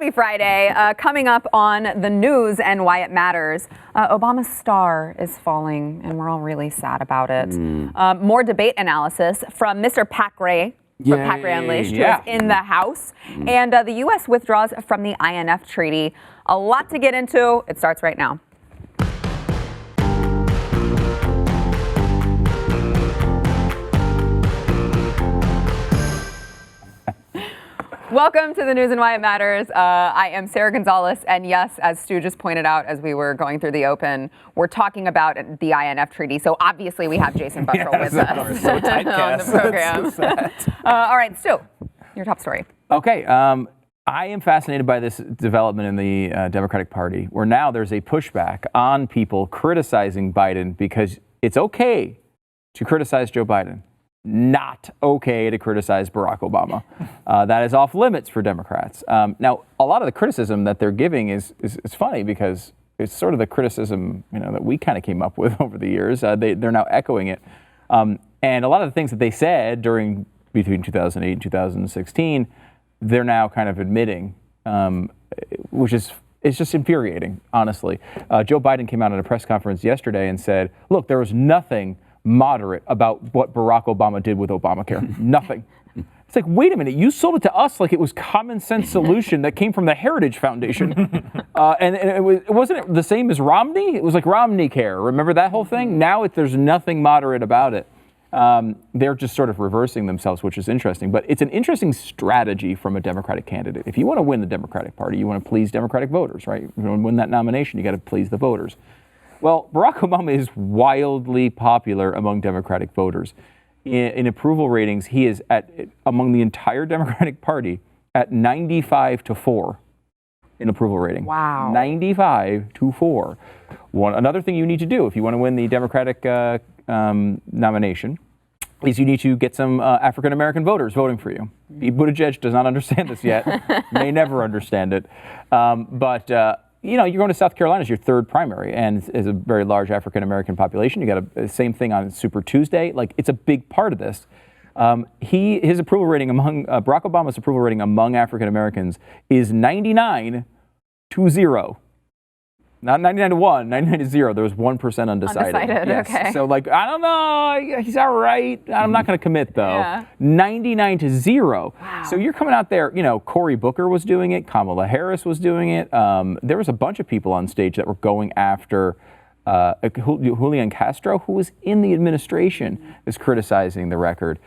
Happy Friday. Coming up on the news and why it matters. Obama's star is falling, and we're all really sad about it. More debate analysis from Mr. Pat Gray. Pat Gray Unleashed, who is in the House. And the U.S. withdraws from the INF Treaty. A lot to get into. It starts right now. Welcome to the news and why it matters. I am Sarah Gonzalez, and yes, as Stu just pointed out as we were going through the open, we're talking about the INF Treaty. So obviously we have Jason Buttrell with us so on the program. All right, Stu, your top story. Okay, I am fascinated by this development in the Democratic Party, where now there's a pushback on people criticizing Biden because it's okay to criticize Joe Biden. Not okay to criticize Barack Obama. That is off limits for Democrats. Now, a lot of the criticism that they're giving is funny because it's sort of the criticism that we kind of came up with over the years. They're now echoing it. And a lot of the things that they said between 2008 and 2016, they're now kind of admitting, which is it's just infuriating, honestly. Joe Biden came out at a press conference yesterday and said, look, there was nothing moderate about what Barack Obama did with Obamacare. Nothing. It's like, wait a minute, you sold it to us like it was common sense solution that came from the Heritage Foundation. And it wasn't the same as Romney? It was like Romney Care. Remember that whole thing? Now there's nothing moderate about it. They're just sort of reversing themselves, which is interesting. But it's an interesting strategy from a Democratic candidate. If you want to win the Democratic Party, you want to please Democratic voters, right? If you want to win that nomination, you got to please the voters. Well, Barack Obama is wildly popular among Democratic voters. In approval ratings, he is among the entire Democratic Party at 95-4 in approval rating. Wow. 95-4. Another thing you need to do if you want to win the Democratic nomination is you need to get some African-American voters voting for you. Pete Buttigieg does not understand this yet, may never understand it. You're going to South Carolina as your third primary, and it's a very large African-American population. You got the same thing on Super Tuesday. Like, it's a big part of this. His approval rating Barack Obama's approval rating among African-Americans is 99-0. Not 99-1, 99-0. There was 1% undecided. Yes. Okay. So, I don't know. He's all right. I'm not going to commit, though. Yeah. 99-0. Wow. So you're coming out there, Cory Booker was doing it. Kamala Harris was doing it. There was a bunch of people on stage that were going after Julian Castro, who was in the administration, is criticizing the record.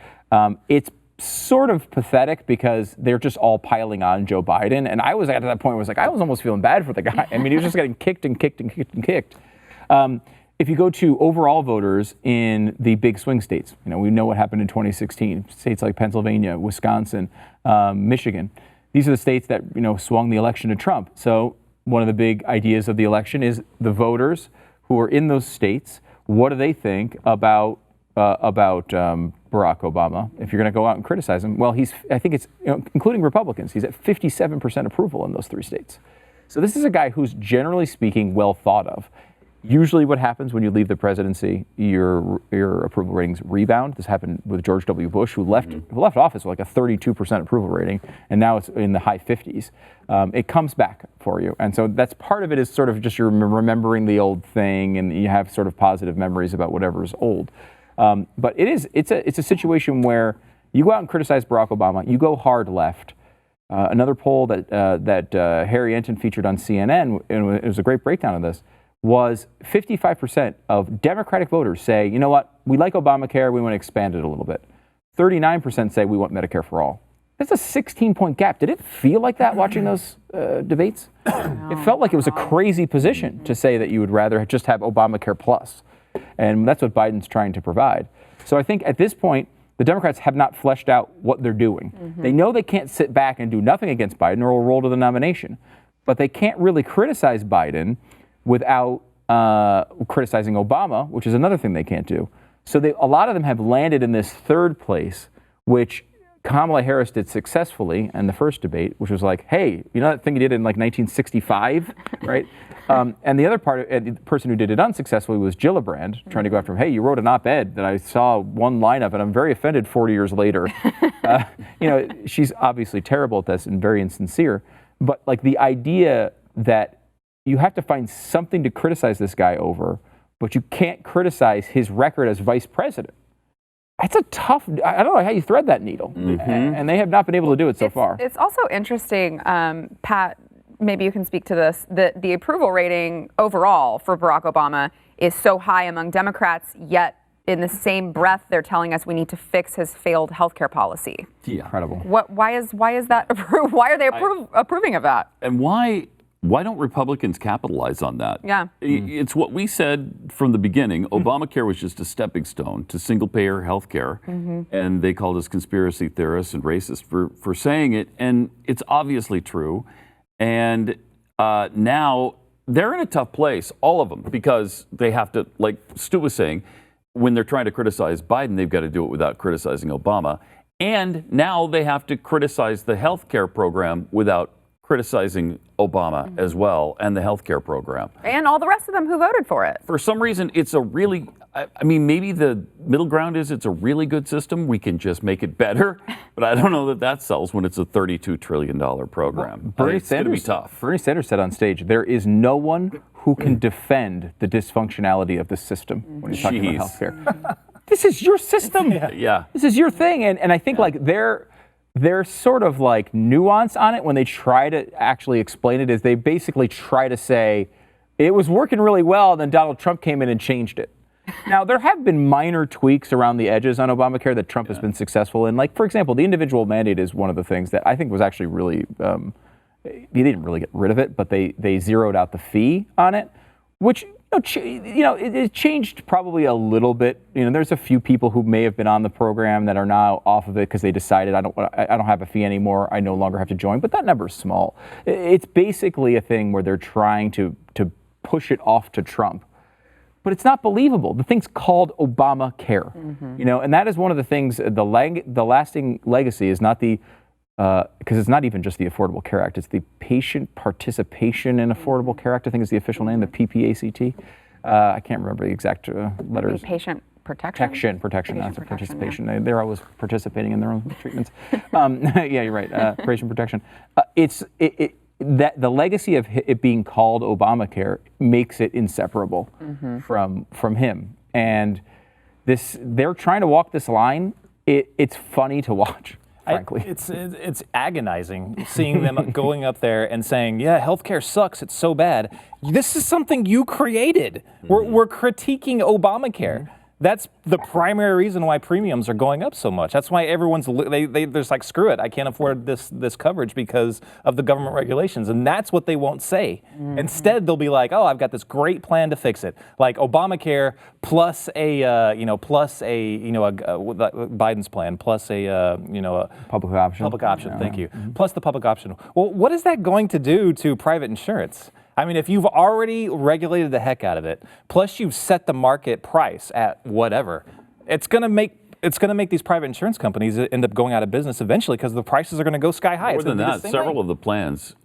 It's sort of pathetic because they're just all piling on Joe Biden. And I was at that point where I was almost feeling bad for the guy. I mean, he was just getting kicked and kicked and kicked and kicked. If you go to overall voters in the big swing states, we know what happened in 2016. States like Pennsylvania, Wisconsin, Michigan. These are the states that, swung the election to Trump. So one of the big ideas of the election is the voters who are in those states, what do they think about Barack Obama? If you're going to go out and criticize him, well, I think it's, including Republicans, he's at 57% approval in those three states. So this is a guy who's generally speaking well thought of. Usually what happens when you leave the presidency, your approval ratings rebound. This happened with George W. Bush, who left office with a 32% approval rating, and now it's in the high 50s. It comes back for you. And so that's part of it is sort of just you're remembering the old thing, and you have sort of positive memories about whatever is old. But it's a situation where you go out and criticize Barack Obama, you go hard left. Another poll that Harry Enton featured on CNN, and it was a great breakdown of this, was 55% of Democratic voters say, you know what, we like Obamacare, we want to expand it a little bit. 39% say we want Medicare for all. That's a 16-point gap. Did it feel like that watching those debates? It felt like it was a crazy position to say that you would rather just have Obamacare plus. And that's what Biden's trying to provide. So I think at this point, the Democrats have not fleshed out what they're doing. Mm-hmm. They know they can't sit back and do nothing against Biden or will roll to the nomination. But they can't really criticize Biden without criticizing Obama, which is another thing they can't do. So a lot of them have landed in this third place, which Kamala Harris did successfully in the first debate, which was like, hey, you know that thing you did in 1965, right? And the other the person who did it unsuccessfully was Gillibrand, trying to go after him. Hey, you wrote an op-ed that I saw one line of, and I'm very offended 40 years later. She's obviously terrible at this and very insincere. But like the idea that you have to find something to criticize this guy over, but you can't criticize his record as vice president. It's a tough, I don't know how you thread that needle. And they have not been able to do it so far. It's also interesting, Pat, maybe you can speak to this, that the approval rating overall for Barack Obama is so high among Democrats, yet in the same breath, they're telling us we need to fix his failed healthcare policy. Yeah. Incredible. Why is that approved? Why are they approving of that? And why don't Republicans capitalize on that? Yeah. It's what we said from the beginning. Obamacare was just a stepping stone to single-payer health care. And they called us conspiracy theorists and racist for saying it. And it's obviously true. And now they're in a tough place, all of them, because they have to, like Stu was saying, when they're trying to criticize Biden, they've got to do it without criticizing Obama. And now they have to criticize the health care program without criticizing Obama as well, and the health care program. And all the rest of them who voted for it. For some reason, it's a really, I mean, maybe the middle ground is it's a really good system. We can just make it better. But I don't know that sells when it's a $32 trillion program. It's going to be tough. Bernie Sanders said on stage, there is no one who can defend the dysfunctionality of the system when he's talking about health care. This is your system. Yeah. This is your thing. And I think like their sort of like nuance on it when they try to actually explain it is they basically try to say it was working really well, and then Donald Trump came in and changed it. Now, there have been minor tweaks around the edges on Obamacare that Trump has been successful in. Like, for example, the individual mandate is one of the things that I think was actually really, they didn't really get rid of it, but they zeroed out the fee on it, which it changed probably a little bit. There's a few people who may have been on the program that are now off of it because they decided I don't have a fee anymore. I no longer have to join, but that number is small. It's basically a thing where they're trying to push it off to Trump, but it's not believable. The thing's called Obamacare, and that is one of the things. The lasting legacy is not the because it's not even just the Affordable Care Act, it's the Patient Participation in Affordable Care Act, I think is the official name, the PPACT. I can't remember the exact letters. Patient protection? Protection, not participation. Yeah. They're always participating in their own treatments. Yeah, you're right, patient protection. That the legacy of it being called Obamacare makes it inseparable from him. And they're trying to walk this line. It's funny to watch. Frankly. It's agonizing seeing them going up there and saying, yeah, healthcare sucks, it's so bad. This is something you created. We're critiquing Obamacare. That's the primary reason why premiums are going up so much. That's why everyone's they're just like, screw it, I can't afford this coverage because of the government regulations, and that's what they won't say. Instead, they'll be like, oh, I've got this great plan to fix it, like Obamacare plus Biden's plan plus a public option. Public option. Thank you. Plus the public option. Well, what is that going to do to private insurance? I mean, if you've already regulated the heck out of it, plus you've set the market price at whatever, it's going to make these private insurance companies end up going out of business eventually because the prices are going to go sky high. More than that, several of the plans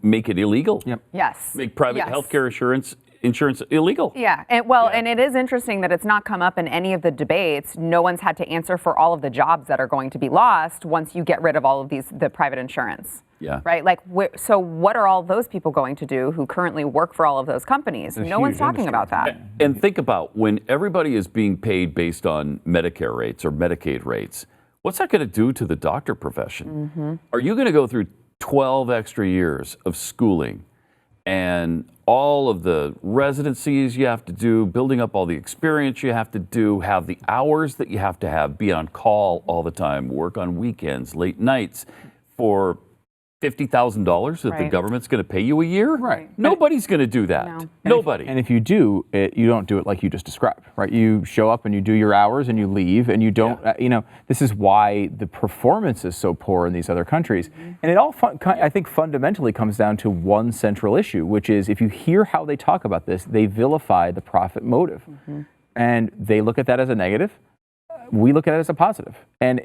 make it illegal. Yep. Yes. Make private healthcare insurance illegal. Yeah, and it is interesting that it's not come up in any of the debates. No one's had to answer for all of the jobs that are going to be lost once you get rid of all of the private insurance. Yeah. Right? Like, so what are all those people going to do who currently work for all of those companies? No one's talking about that. And think about when everybody is being paid based on Medicare rates or Medicaid rates, what's that going to do to the doctor profession? Are you going to go through 12 extra years of schooling and all of the residencies you have to do, building up all the experience you have to do, have the hours that you have to have, be on call all the time, work on weekends, late nights for $50,000 that the government's going to pay you a year? Right. Nobody's going to do that. No. Nobody. And if you do it, you don't do it like you just described, right? You show up and you do your hours and you leave and you don't, this is why the performance is so poor in these other countries. And it all, I think, fundamentally comes down to one central issue, which is if you hear how they talk about this, they vilify the profit motive. And they look at that as a negative. we look at it as a positive. And,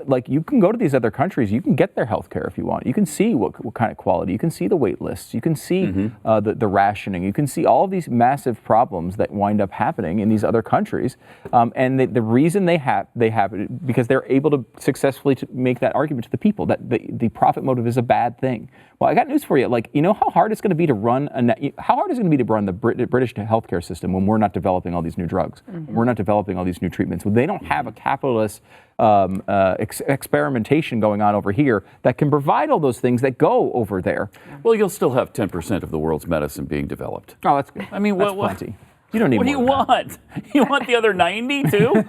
like you can go to these other countries, you can get their health care if you want. You can see what kind of quality, you can see the wait lists, you can see the rationing, you can see all of these massive problems that wind up happening in these other countries. And the reason they have it because they're able to successfully make that argument to the people that the profit motive is a bad thing. Well, I got news for you. Like, you know how hard it's going to be to run the British healthcare system when we're not developing all these new drugs, we're not developing all these new treatments. When they don't have a capitalist experimentation going on over here that can provide all those things that go over there. Well, you'll still have 10% of the world's medicine being developed. Oh, that's good. I mean, that's what? plenty. You don't need What do you want? You want the other 90 too?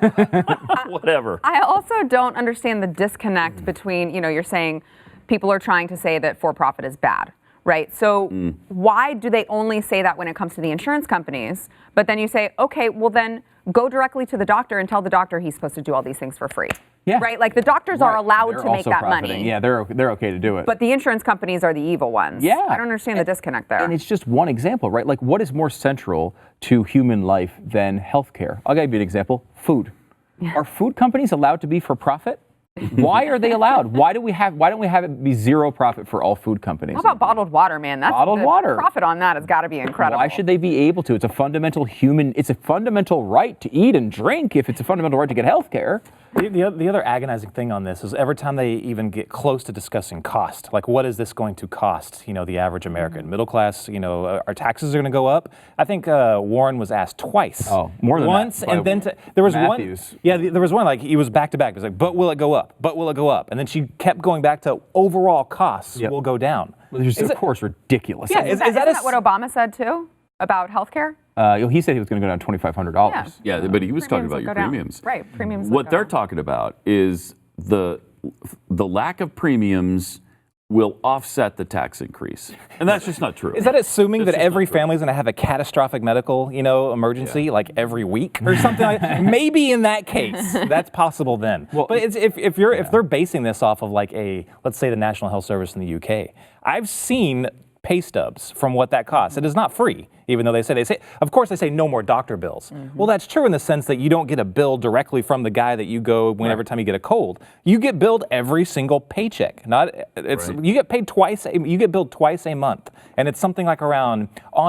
Whatever. I also don't understand the disconnect between, you're saying people are trying to say that for-profit is bad, right? So why do they only say that when it comes to the insurance companies? But then you say, okay, well then go directly to the doctor and tell the doctor he's supposed to do all these things for free. Yeah. Right? Like the doctors are allowed They're to make also that profiting. money. Yeah, they're okay to do it. But the insurance companies are the evil ones. Yeah. I don't understand the disconnect there. And it's just one example, right? Like, what is more central to human life than healthcare? I'll give you an example. Food. Yeah. Are food companies allowed to be for profit? Why are they allowed? Why don't we have it be zero profit for all food companies? How about bottled water, man? That's bottled water. Profit on that has got to be incredible. Why should they be able to? It's a fundamental right to eat and drink if it's a fundamental right to get health care. The other agonizing thing on this is every time they even get close to discussing cost, like what is this going to cost, the average American, middle class, our taxes are going to go up. I think Warren was asked twice. Oh, more than once, that. And then there was Matthews. one. Yeah, there was one, like he was back to back. It was like, but will it go up? But will it go up? And then she kept going back to overall costs will go down. Which is, of course, ridiculous. Yeah, isn't that what Obama said too about healthcare? He said he was going to go down $2,500. Yeah, but he was talking about your premiums. Right, premiums. What they're talking about is the lack of premiums will offset the tax increase, and that's just not true. Is that assuming that every family is going to have a catastrophic medical, emergency like every week or something like that? Maybe in that case, that's possible then. Well, but if they're basing this off of like let's say the National Health Service in the UK, I've seen pay stubs from what that costs. It is not free, even though they say, of course they say no more doctor bills. Well, that's true in the sense that you don't get a bill directly from the guy that you go whenever time you get a cold. You get billed every single paycheck. You get paid twice. You get billed twice a month, and it's something like on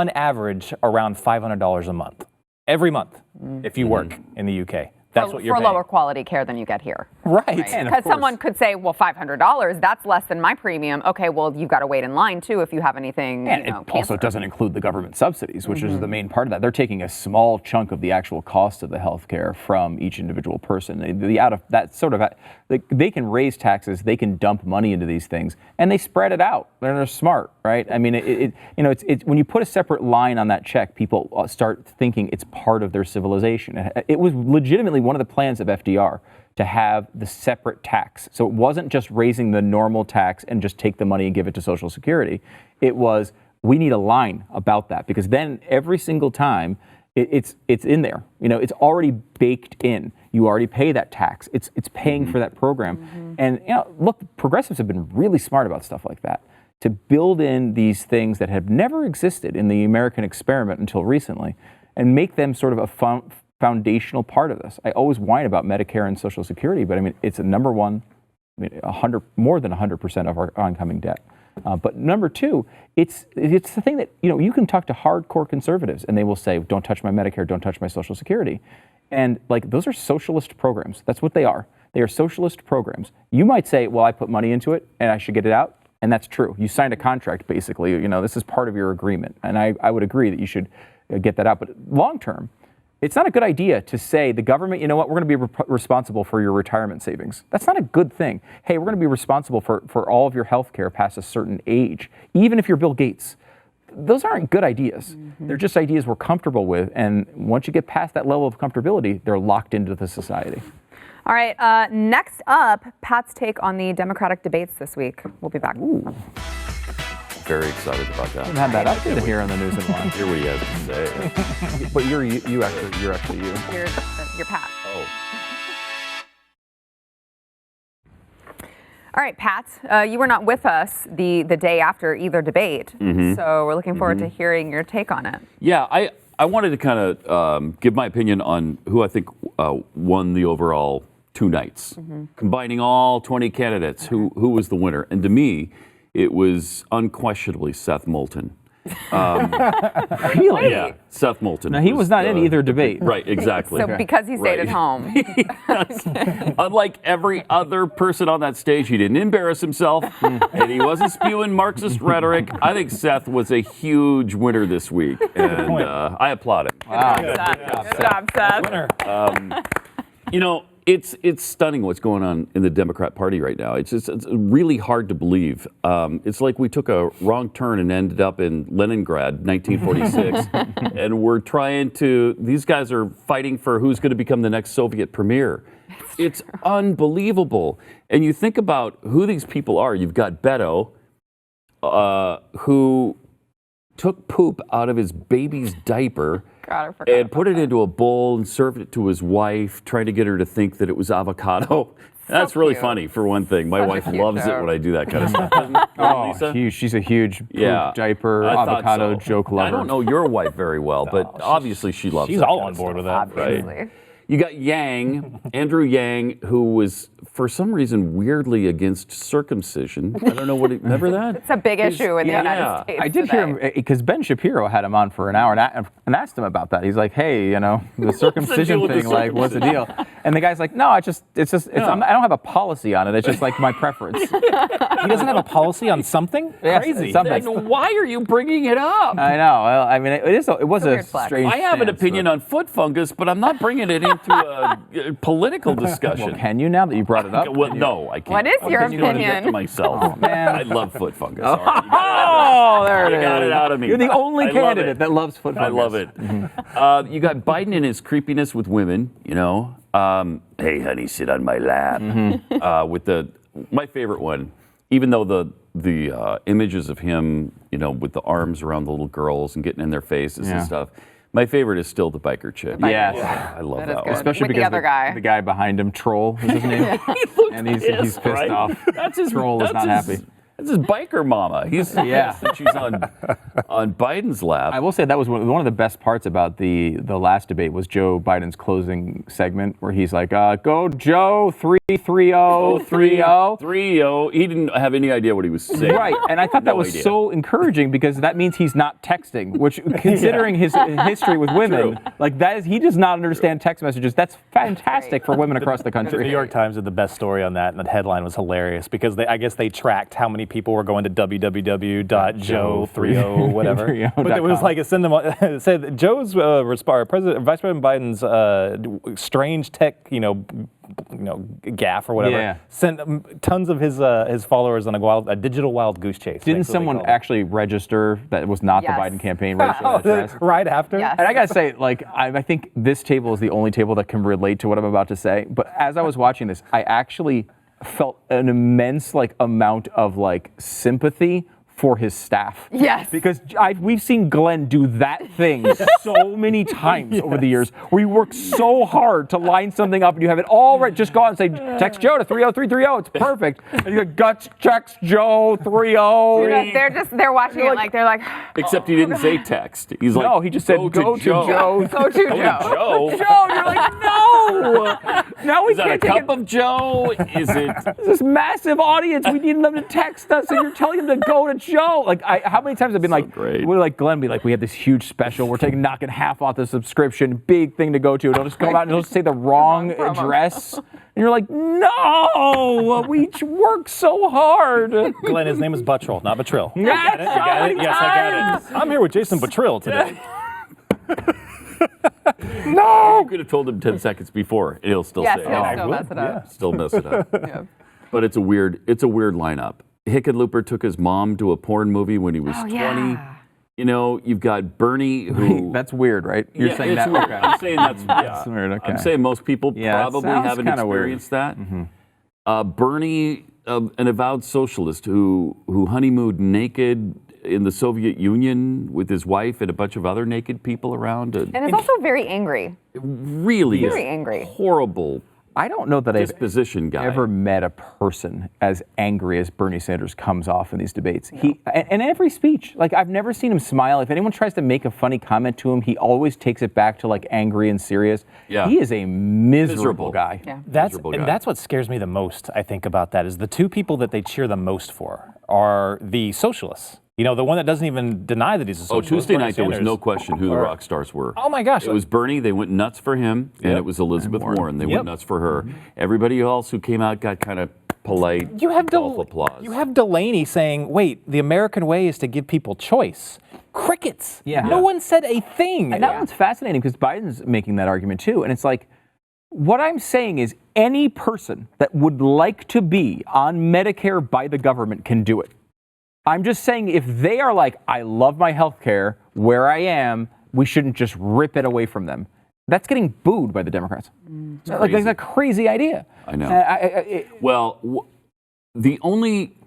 average around $500 a month every month if you work in the UK. That's what you're paying. For lower quality care than you get here. Right. Because someone could say, well, $500, that's less than my premium. Okay, well, you've got to wait in line, too, if you have anything, And it also doesn't include the government subsidies, which is the main part of that. They're taking a small chunk of the actual cost of the health care from each individual person. They can raise taxes, they can dump money into these things, and they spread it out. They're smart, right? I mean, it's when you put a separate line on that check, people start thinking it's part of their civilization. It was legitimately one of the plans of FDR to have the separate tax. So it wasn't just raising the normal tax and just take the money and give it to Social Security. It was, we need a line about that, because then every single time it's in there. It's already baked in. You already pay that tax. It's paying for that program. And look, progressives have been really smart about stuff like that, to build in these things that have never existed in the American experiment until recently, and make them sort of a foundational part of this. I always whine about Medicare and Social Security, but I mean, it's a number one, more than 100% of our oncoming debt. But number two, it's the thing that, you can talk to hardcore conservatives and they will say, don't touch my Medicare, don't touch my Social Security. And like, those are socialist programs. That's what they are. They are socialist programs. You might say, well, I put money into it and I should get it out. And that's true. You signed a contract, basically. This is part of your agreement. And I would agree that you should get that out. But long term, it's not a good idea to say the government, we're going to be responsible for your retirement savings. That's not a good thing. Hey, we're going to be responsible for all of your health care past a certain age, even if you're Bill Gates. Those aren't good ideas. They're just ideas we're comfortable with. And once you get past that level of comfortability, they're locked into the society. All right, next up, Pat's take on the Democratic debates this week. We'll be back. Ooh. Very excited about that. I haven't had that updated here on the news in a while. Hear what he has to say. But you're actually you. You're Pat. Oh. All right, Pat, you were not with us the day after either debate, so we're looking forward to hearing your take on it. Yeah, I wanted to kind of give my opinion on who I think won the overall 2 nights, combining all 20 candidates. Who was the winner? And to me, it was unquestionably Seth Moulton. Really? Yeah, Seth Moulton. Now, he was not in either debate. Right, exactly. So because he stayed Right. at home. Unlike every other person on that stage, he didn't embarrass himself, and he wasn't spewing Marxist rhetoric. I think Seth was a huge winner this week, and I applaud him. Wow. Good job, Seth. Winner. You know, it's stunning what's going on in the Democrat Party right now. It's really hard to believe. It's like we took a wrong turn and ended up in Leningrad, 1946, and we're trying to. These guys are fighting for who's going to become the next Soviet premier. It's unbelievable. And you think about who these people are. You've got Beto, who took poop out of his baby's diaper. God, I forgot And put it into a bowl and served it to his wife, trying to get her to think that it was avocado. That's really cute. funny, for one thing. My Such a wife cute loves it joke. when I do that kind of stuff. Doesn't Oh, Lisa? huge. She's a huge poop diaper, I thought avocado so. joke lover. I don't know your wife very well, but obviously she loves She's that all kind on of board stuff. with that. Obviously. You got Yang, Andrew Yang, who was, for some reason, weirdly against circumcision. I don't know what remember that? It's a big issue in the United States. I did hear him because Ben Shapiro had him on for an hour and asked him about that. He's like, "Hey, you know, the circumcision with the thing, like, what's the deal?" And the guy's like, "No, it's just, I don't have a policy on it. It's just like my preference." He doesn't have a policy on something? Yes, Crazy. something. Then why are you bringing it up? I know. Well, I mean, it was a a weird flex. strange. I have an stance, opinion but- on foot fungus, but I'm not bringing it into a political discussion. Well, can you now that you brought it up? Well, no, I can't. What is your I'm keeping it opinion? to myself. Oh, man. I love foot fungus. Oh, there it is. You got it out of me. You're the only I love candidate it. that loves foot I fungus. love it. You got Biden and his creepiness with women. You know, hey, honey, sit on my lap. With my favorite one, even though the images of him, you know, with the arms around the little girls and getting in their faces and Yeah. stuff. My favorite is still the biker chick. Yes. I love That is that good. one. Especially With the because other guy. the guy behind him, Troll, is his name. And he's pissed right? off. That's his Troll is that's not his- happy. That's his biker mama. He's Yeah. pissed that she's on Biden's lap. I will say that was one of the best parts about the last debate was Joe Biden's closing segment where he's like, "Go Joe, 3-3-0, 3-0." 3-0. He didn't have any idea what he was saying. Right, and I thought that No was idea. so encouraging because that means he's not texting, which, considering his history with women, True. like that is, he does not understand text messages. That's fantastic for women across the The New country. York Times did the best story on that, and the headline was hilarious because I guess they tracked how many people were going to www.joe30 whatever. 30.com. But it was like it said that Joe's Vice President Biden's strange tech, gaffe or whatever, Yeah. sent tons of his followers on a digital wild goose chase. Didn't That's what they someone called it. actually register that was not Yes. the Biden campaign register Oh, that address? right after? Yes. And I gotta say, like, I think this table is the only table that can relate to what I'm about to say. But as I was watching this, I actually felt an immense amount of sympathy for his staff. Yes. Because we've seen Glenn do that thing so many times over the years, where you work so hard to line something up and you have it all right. Just go out and say, text Joe to 30330. It's perfect. And you go, guts checks Joe 30. They're watching it like they're like. Except he didn't say text. He's like, No, he just said, go to Joe. Go to Joe. Joe. Joe, you're like, no. Now we Is that a can't take cup of Joe? Is it? this massive audience. We need them to text us, and you're telling them to go to Joe. How many times I've been great. we're like Glenn, be like, we have this huge special. We're knocking half off the subscription. Big thing to go to. They'll just come out and they'll just say the wrong promo. address, and you're like, no, we work so hard. Glenn, his name is Buttrill, not Buttrill. Yes, You got it? so many Yes, I got it. I'm here with Jason Buttrill today. No. You could have told him 10 seconds before, and he'll still Yes, say, he'll oh, still mess it up. still mess it up. But it's a weird lineup. Hickenlooper took his mom to a porn movie when he was 20. Yeah. You know, you've got Bernie who. That's weird, right? You're Yeah, saying it's that. weird. Okay. I'm saying that's weird, okay. I'm saying most people Yeah, it probably sounds haven't kinda weird. experienced that. Bernie, an avowed socialist who honeymooned naked in the Soviet Union with his wife and a bunch of other naked people around. And is also very angry. Really Very angry. horrible I don't know that I've disposition guy. ever met a person as angry as Bernie Sanders comes off in these debates. And every speech, like I've never seen him smile. If anyone tries to make a funny comment to him, he always takes it back to like angry and serious. Yeah. He is a miserable guy. Yeah. That's what scares me the most, I think, about that, is the two people that they cheer the most for are the socialists. You know, the one that doesn't even deny that he's a socialist. Tuesday Bernie night, there was Sanders. no question who the rock stars were. Oh, my gosh. It was Bernie. They went nuts for him. And it was Elizabeth Warren. They went nuts for her. Everybody else who came out got kind of polite, You have applause. You have Delaney saying, wait, the American way is to give people choice. Crickets. Yeah. No one said a thing. And that one's fascinating because Biden's making that argument too. And it's like, what I'm saying is any person that would like to be on Medicare by the government can do it. I'm just saying if they are like, I love my health care where I am, we shouldn't just rip it away from them. That's getting booed by the Democrats. Like, that's a crazy idea. I know. The only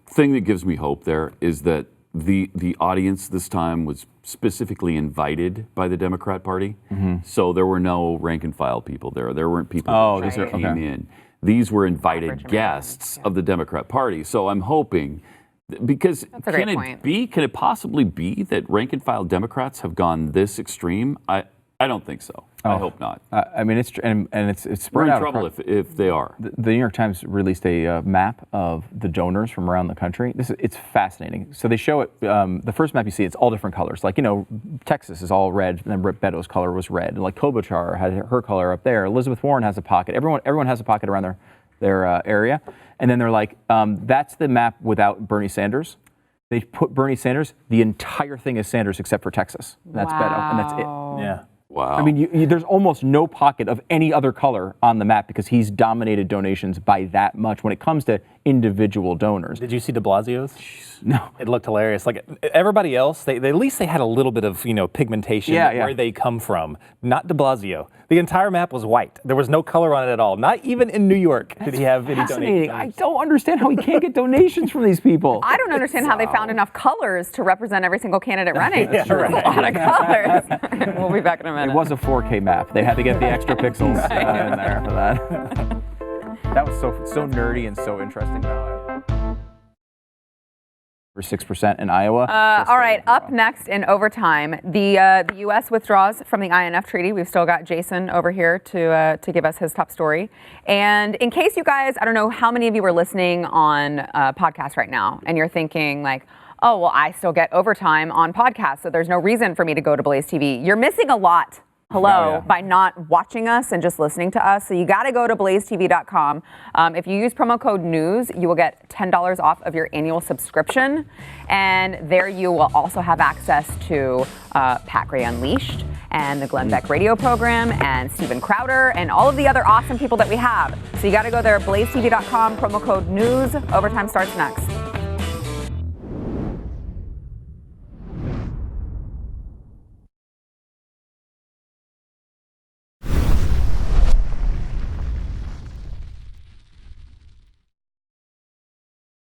thing that gives me hope there is that the audience this time was specifically invited by the Democrat Party. So there were no rank and file people there. There weren't people who came in. These were invited guests of the Democrat Party. So I'm hoping, because can it possibly be that rank and file Democrats have gone this extreme? I don't think so. I hope not. I mean, it's spread We're in out. trouble if they are. The New York Times released a map of the donors from around the country. It's fascinating. So they show it. The first map you see, it's all different colors. Like, you know, Texas is all red, and then Beto's color was red. Like Klobuchar had her color up there. Elizabeth Warren has a pocket. Everyone has a pocket around their area. And then they're like, that's the map without Bernie Sanders. They put Bernie Sanders. The entire thing is Sanders except for Texas. That's Beto, and that's it. Yeah. Wow. I mean, there's almost no pocket of any other color on the map because he's dominated donations by that much when it comes to individual donors. Did you see de Blasio's? No. It looked hilarious. Like everybody else, they at least they had a little bit of, pigmentation where they come from. Not de Blasio. The entire map was white. There was no color on it at all. Not even in New York did he have any Fascinating. donations. I don't understand how he can't get donations from these people. I don't understand how they found enough colors to represent every single candidate running. Yeah, There's a lot of colors. We'll be back in a minute. It was a 4K map. They had to get the extra pixels in there for that. That was so nerdy and so interesting, though. For 6% in Iowa. All right, up next in overtime, the U.S. withdraws from the INF treaty. We've still got Jason over here to give us his top story. And in case you guys, I don't know how many of you are listening on podcasts right now, and you're thinking like, oh, well, I still get overtime on podcasts, so there's no reason for me to go to Blaze TV. You're missing a lot. By not watching us and just listening to us. So you got to go to blazetv.com. If you use promo code NEWS, you will get $10 off of your annual subscription. And there you will also have access to Pat Gray Unleashed and the Glenn Beck radio program and Steven Crowder and all of the other awesome people that we have. So you got to go there, blazetv.com, promo code NEWS. Overtime starts next.